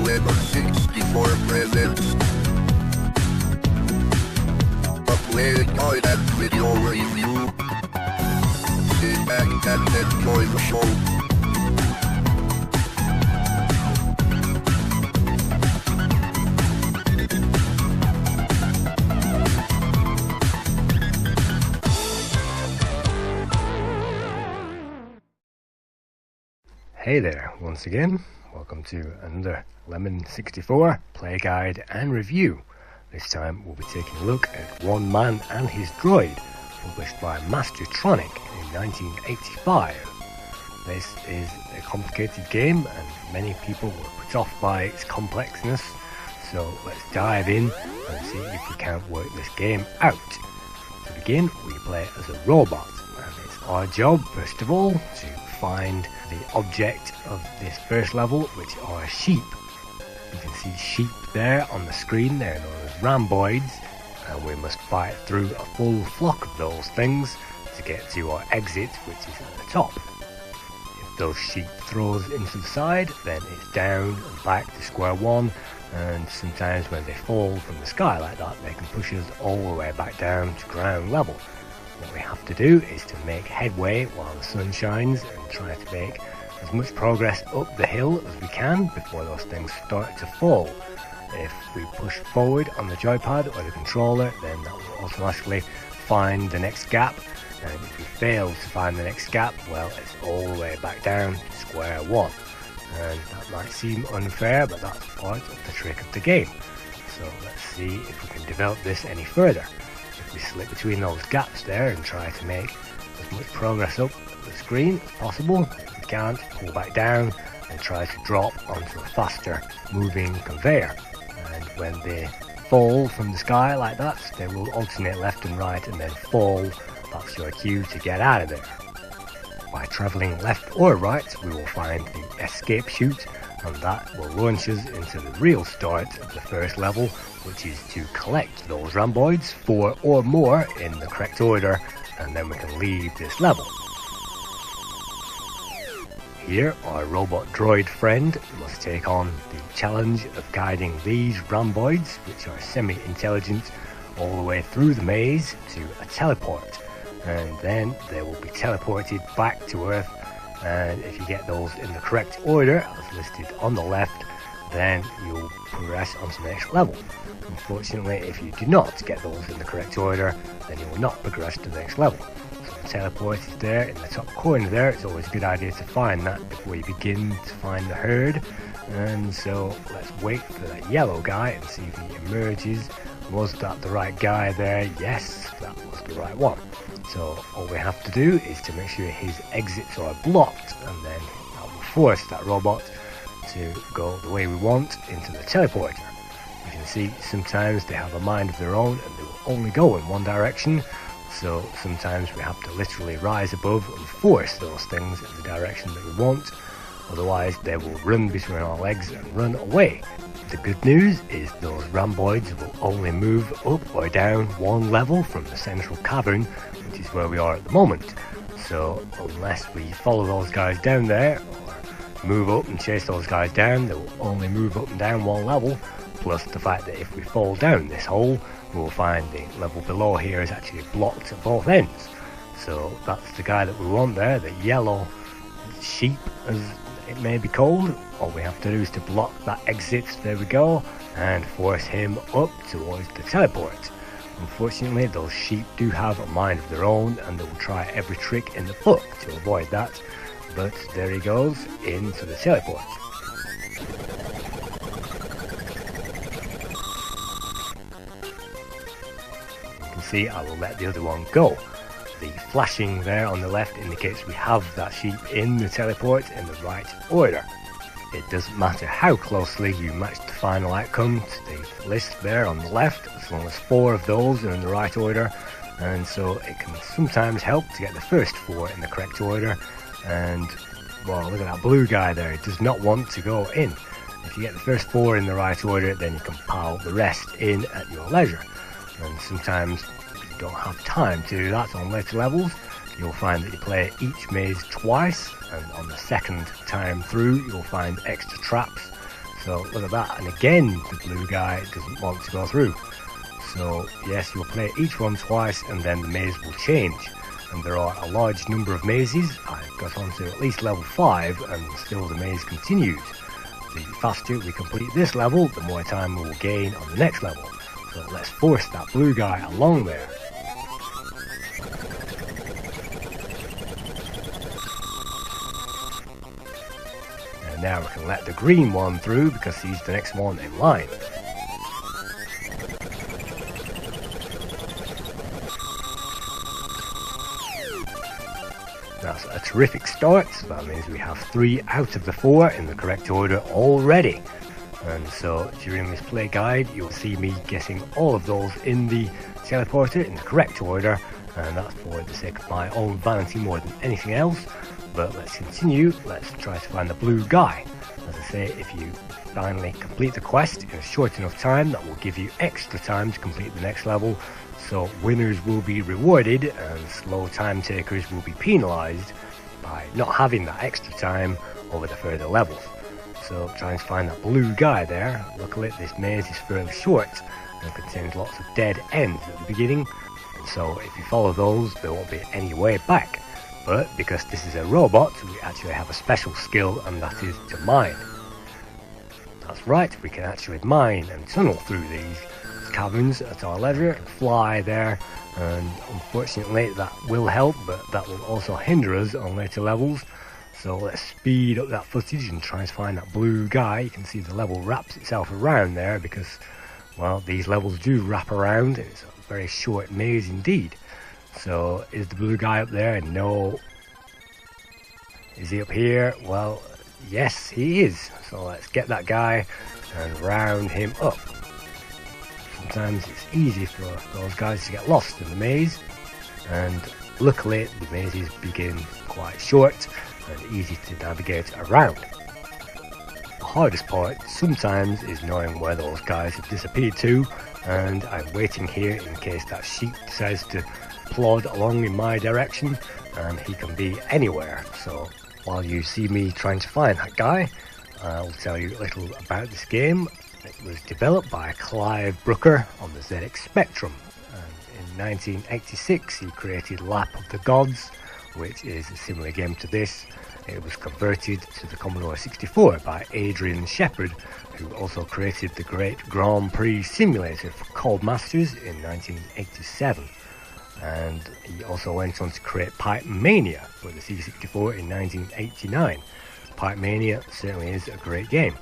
Clever 64 present. A Playguide and video review. Sit back and enjoy the show. Hey there, once again, welcome to another Lemon 64 play guide and review. This time we'll be taking a look at One Man and His Droid, published by Mastertronic in 1985. This is a complicated game and many people were put off by its complexness, so let's dive in and see if we can work this game out. To begin, we play as a robot, and it's our job, first of all, to find the object of this first level, which are sheep. You can see sheep there on the screen. They're known as rhomboids, and we must fight through a full flock of those things to get to our exit, which is at the top. If those sheep throw us into the side, then it's down and back to square one, and sometimes when they fall from the sky like that, they can push us all the way back down to ground level. What we have to do is to make headway while the sun shines and try to make as much progress up the hill as we can before those things start to fall. If we push forward on the joypad or the controller, then that will automatically find the next gap, and if we fail to find the next gap, well, it's all the way back down to square one. And that might seem unfair, but that's part of the trick of the game. So let's see if we can develop this any further. We slip between those gaps there and try to make as much progress up the screen as possible. If we can't, pull back down and try to drop onto a faster moving conveyor. And when they fall from the sky like that, they will alternate left and right and then fall. That's your cue to get out of there. By travelling left or right, we will find the escape chute, and that will launch us into the real start of the first level, which is to collect those rhomboids, 4 or more in the correct order, and then we can leave this level. Here, our robot droid friend must take on the challenge of guiding these rhomboids, which are semi-intelligent, all the way through the maze to a teleport, and then they will be teleported back to Earth. And if you get those in the correct order, as listed on the left, then you'll progress on to the next level. Unfortunately, if you do not get those in the correct order, then you will not progress to the next level. So the teleport is there in the top corner there. It's always a good idea to find that before you begin to find the herd. And so let's wait for that yellow guy and see if he emerges. Was that the right guy there? Yes, that was the right one. So all we have to do is to make sure his exits are blocked, and then that will force that robot to go the way we want into the teleporter. You can see sometimes they have a mind of their own and they will only go in one direction, so sometimes we have to literally rise above and force those things in the direction that we want, otherwise they will run between our legs and run away. The good news is those rhomboids will only move up or down one level from the central cavern, which is where we are at the moment. So unless we follow those guys down there or move up and chase those guys down, they will only move up and down one level, plus the fact that if we fall down this hole, we will find the level below here is actually blocked at both ends. So that's the guy that we want there, the yellow sheep as it may be called. All we have to do is to block that exit, there we go, and force him up towards the teleport. Unfortunately, those sheep do have a mind of their own and they will try every trick in the book to avoid that, but there he goes into the teleport. You can see I will let the other one go. The flashing there on the left indicates we have that sheep in the teleport in the right order. It doesn't matter how closely you match the final outcome to the list there on the left, as long as 4 of those are in the right order, and so it can sometimes help to get the first 4 in the correct order. And well, look at that blue guy there, he does not want to go in. If you get the first 4 in the right order, then you can pile the rest in at your leisure. And sometimes you don't have time to do that on later levels, you'll find that you play each maze twice, and on the second time through you'll find extra traps. So look at that, and again the blue guy doesn't want to go through. So yes, you'll play each one twice and then the maze will change. And there are a large number of mazes. I've got on to at least level 5 and still the maze continues. The faster we complete this level, the more time we will gain on the next level. So let's force that blue guy along there. And now we can let the green one through because he's the next one in line. That's a terrific start, so that means we have 3 out of the 4 in the correct order already. And so during this play guide you'll see me getting all of those in the teleporter in the correct order, and that's for the sake of my own vanity more than anything else. But let's continue, let's try to find the blue guy. As I say, if you finally complete the quest in a short enough time, that will give you extra time to complete the next level. So winners will be rewarded and slow time takers will be penalised by not having that extra time over the further levels. So try and find that blue guy there. Luckily this maze is fairly short and contains lots of dead ends at the beginning, and so if you follow those there won't be any way back. But because this is a robot, we actually have a special skill, and that is to mine. That's right, we can actually mine and tunnel through these caverns at our leisure, fly there, and unfortunately that will help, but that will also hinder us on later levels. So let's speed up that footage and try and find that blue guy. You can see the level wraps itself around there because, well, these levels do wrap around. It's a very short maze indeed. So is the blue guy up there? No. Is he up here? Well, yes he is. So let's get that guy and round him up. Sometimes it's easy for those guys to get lost in the maze, and luckily the mazes begin quite short and easy to navigate around. The hardest part sometimes is knowing where those guys have disappeared to, and I'm waiting here in case that sheep decides to plod along in my direction, and he can be anywhere. So while you see me trying to find that guy, I'll tell you a little about this game. It was developed by Clive Brooker on the ZX Spectrum, and in 1986 he created Lap of the Gods, which is a similar game to this. It was converted to the Commodore 64 by Adrian Shepherd, who also created the great Grand Prix simulator for Codemasters in 1987. And he also went on to create Pipe Mania for the C64 in 1989. Pipe Mania certainly is a great game.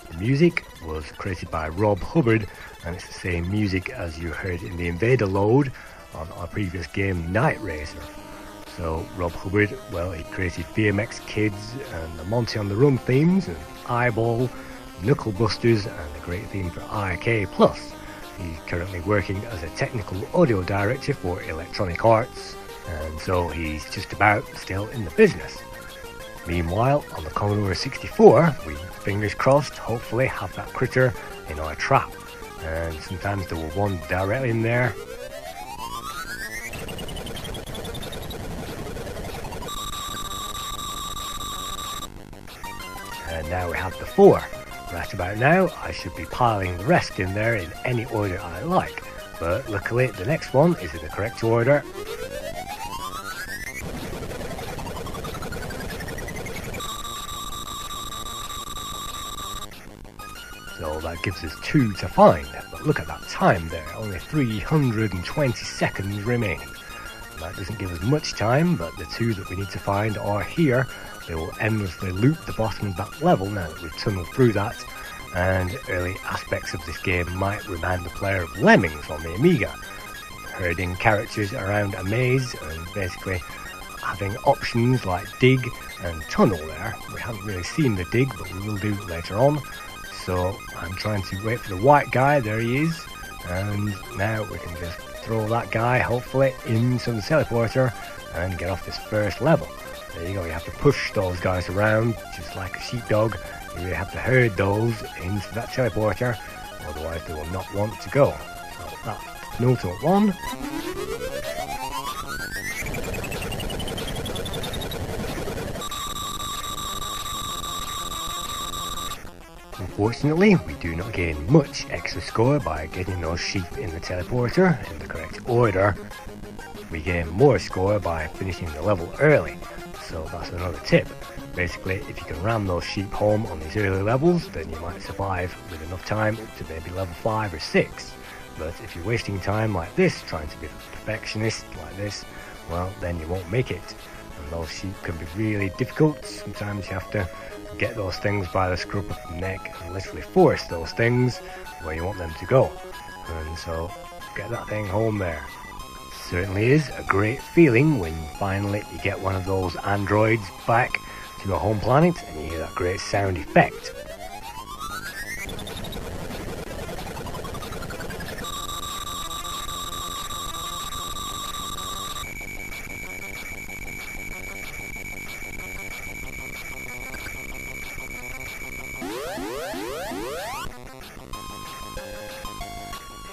The music was created by Rob Hubbard, and it's the same music as you heard in the Invader load on our previous game Night Racer. So Rob Hubbard, well, he created VMX Kids and the Monty on the Run themes, and Eyeball, Knuckle Busters, and the great theme for IK+. He's currently working as a technical audio director for Electronic Arts, and so he's just about still in the business. Meanwhile, on the Commodore 64, we, fingers crossed, hopefully have that critter in our trap. And sometimes there will wander directly in there. And now we have the 4. Right about now, I should be piling the rest in there in any order I like. But luckily, the next one is in the correct order. So that gives us 2 to find, but look at that time there, only 320 seconds remaining. That doesn't give us much time, but the 2 that we need to find are here. They will endlessly loop the bottom of that level now that we've tunneled through that, and early aspects of this game might remind the player of Lemmings on the Amiga, herding characters around a maze and basically having options like dig and tunnel there. We haven't really seen the dig, but we will do later on. So I'm trying to wait for the white guy, there he is, and now we can just throw that guy hopefully into the teleporter and get off this first level. There you go, you have to push those guys around just like a sheepdog. You really have to herd those into that teleporter, otherwise they will not want to go. So that's penultimate one. Unfortunately, we do not gain much extra score by getting those sheep in the teleporter in the correct order. We gain more score by finishing the level early, so that's another tip. Basically, if you can ram those sheep home on these early levels, then you might survive with enough time up to maybe level 5 or 6. But if you're wasting time like this, trying to be a perfectionist like this, well, then you won't make it. And those sheep can be really difficult. Sometimes you have to get those things by the scruff of the neck and literally force those things where you want them to go. And so, get that thing home there. Certainly is a great feeling when finally you get one of those androids back to your home planet and you hear that great sound effect.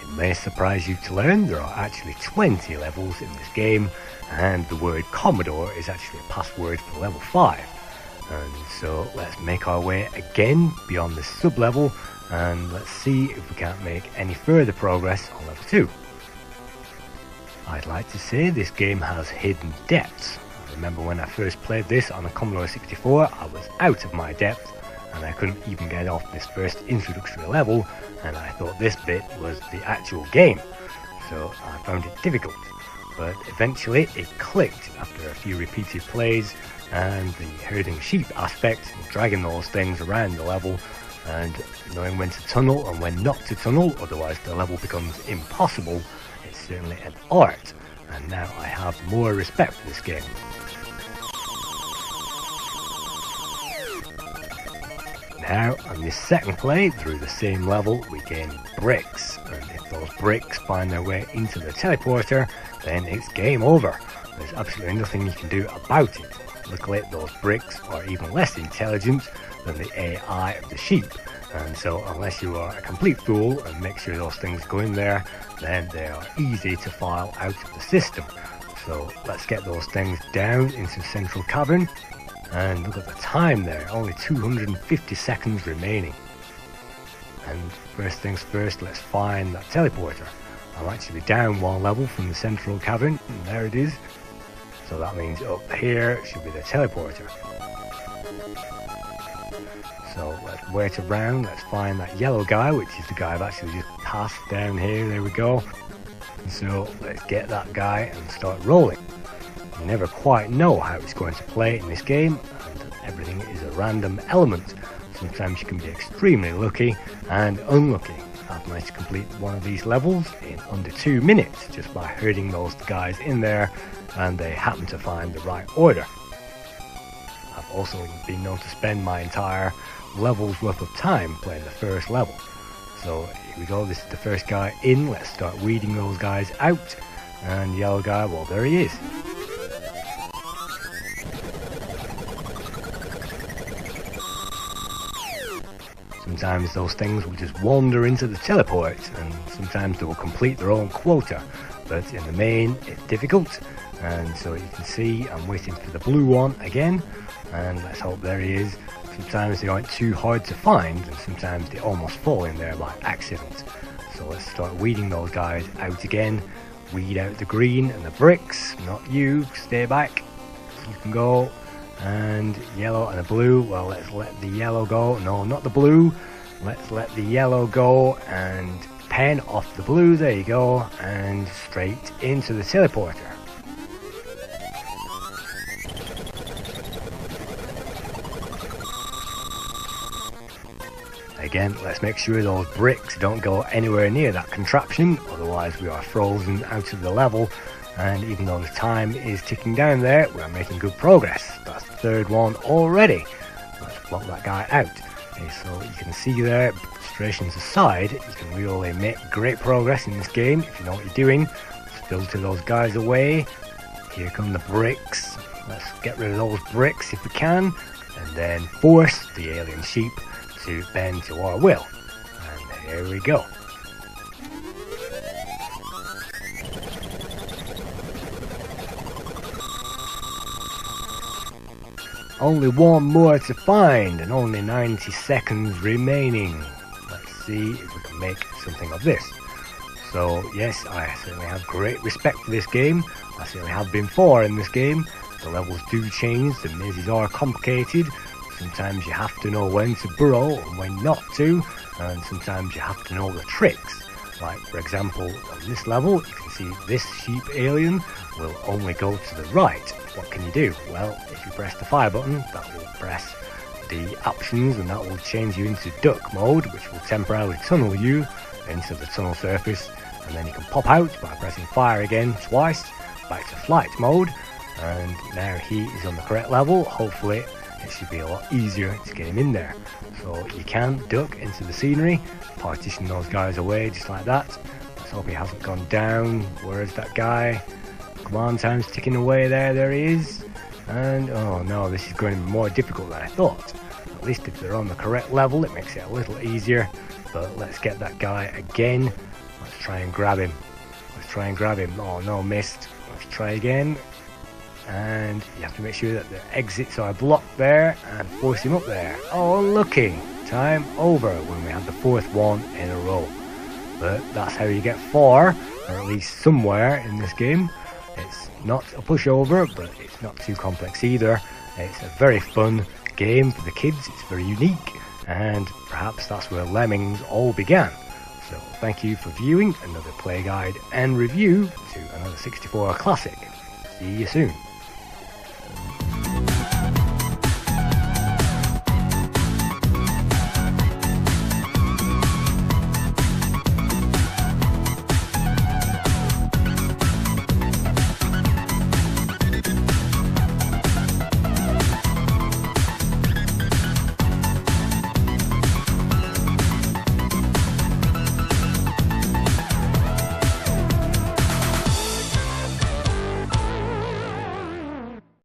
It may surprise you to learn there are actually 20 levels in this game, and the word Commodore is actually a password for level 5. And so let's make our way again beyond this sub-level and let's see if we can't make any further progress on level 2. I'd like to say this game has hidden depths. I remember when I first played this on a Commodore 64, I was out of my depth and I couldn't even get off this first introductory level, and I thought this bit was the actual game, so I found it difficult. But eventually it clicked after a few repeated plays, and the herding sheep aspect, dragging those things around the level and knowing when to tunnel and when not to tunnel, otherwise the level becomes impossible. It's certainly an art, and now I have more respect for this game. Now, on this second play through the same level, we gain bricks, and if those bricks find their way into the teleporter, then it's game over. There's absolutely nothing you can do about it. Luckily, those bricks are even less intelligent than the AI of the sheep, and so unless you are a complete fool and make sure those things go in there, then they are easy to file out of the system. So let's get those things down into Central Cavern, and look at the time there, only 250 seconds remaining. And first things first, let's find that teleporter. I'm actually down one level from the Central Cavern, and there it is. So that means up here should be the teleporter. So let's wait around, let's find that yellow guy, which is the guy I've actually just passed down here, there we go. And so let's get that guy and start rolling. You never quite know how it's going to play in this game, and everything is a random element. Sometimes you can be extremely lucky and unlucky. I've managed to complete one of these levels in under 2 minutes just by herding those guys in there, and they happen to find the right order. I've also been known to spend my entire level's worth of time playing the first level. So here we go, this is the first guy in, let's start weeding those guys out, and yellow guy, well there he is. Sometimes those things will just wander into the teleport, and sometimes they will complete their own quota, but in the main it's difficult. And so you can see I'm waiting for the blue one again, and let's hope there he is. Sometimes they aren't too hard to find, and sometimes they almost fall in there by accident. So let's start weeding those guys out again. Weed out the green and the bricks, not you, stay back, you can go. And yellow and the blue, well let's let the yellow go, no not the blue, let's let the yellow go and pen off the blue, there you go, and straight into the teleporter. Again, let's make sure those bricks don't go anywhere near that contraption, otherwise we are frozen out of the level. And even though the time is ticking down there, we're making good progress. That's the third one already. Let's block that guy out. Okay, so you can see there, frustrations aside, you can really make great progress in this game if you know what you're doing. Let's filter those guys away. Here come the bricks. Let's get rid of those bricks if we can, and then force the alien sheep to bend to our will. And here we go. Only one more to find and only 90 seconds remaining. Let's see if we can make something of this. So yes, I certainly have great respect for this game. I certainly have before in this game. The levels do change, the mazes are complicated. Sometimes you have to know when to burrow and when not to, and sometimes you have to know the tricks. Like for example, on this level, you can see this sheep alien will only go to the right. What can you do? Well, if you press the fire button, that will press the options and that will change you into duck mode, which will temporarily tunnel you into the tunnel surface, and then you can pop out by pressing fire again twice, back to flight mode, and now he is on the correct level. Hopefully it should be a lot easier to get him in there. So you can duck into the scenery, partition those guys away just like that. Let's hope he hasn't gone down. Where is that guy? Come on, time's ticking away there, there he is. And oh no, this is going to be more difficult than I thought. At least if they're on the correct level, it makes it a little easier. But let's get that guy again. Let's try and grab him. Let's try and grab him. Oh no, missed. Let's try again. And you have to make sure that the exits are blocked there and force him up there. Oh, unlucky. Time over when we had the fourth one in a row. But that's how you get 4, or at least somewhere in this game. It's not a pushover, but it's not too complex either. It's a very fun game for the kids. It's very unique, and perhaps that's where Lemmings all began. So thank you for viewing another play guide and review to another 64 classic. See you soon.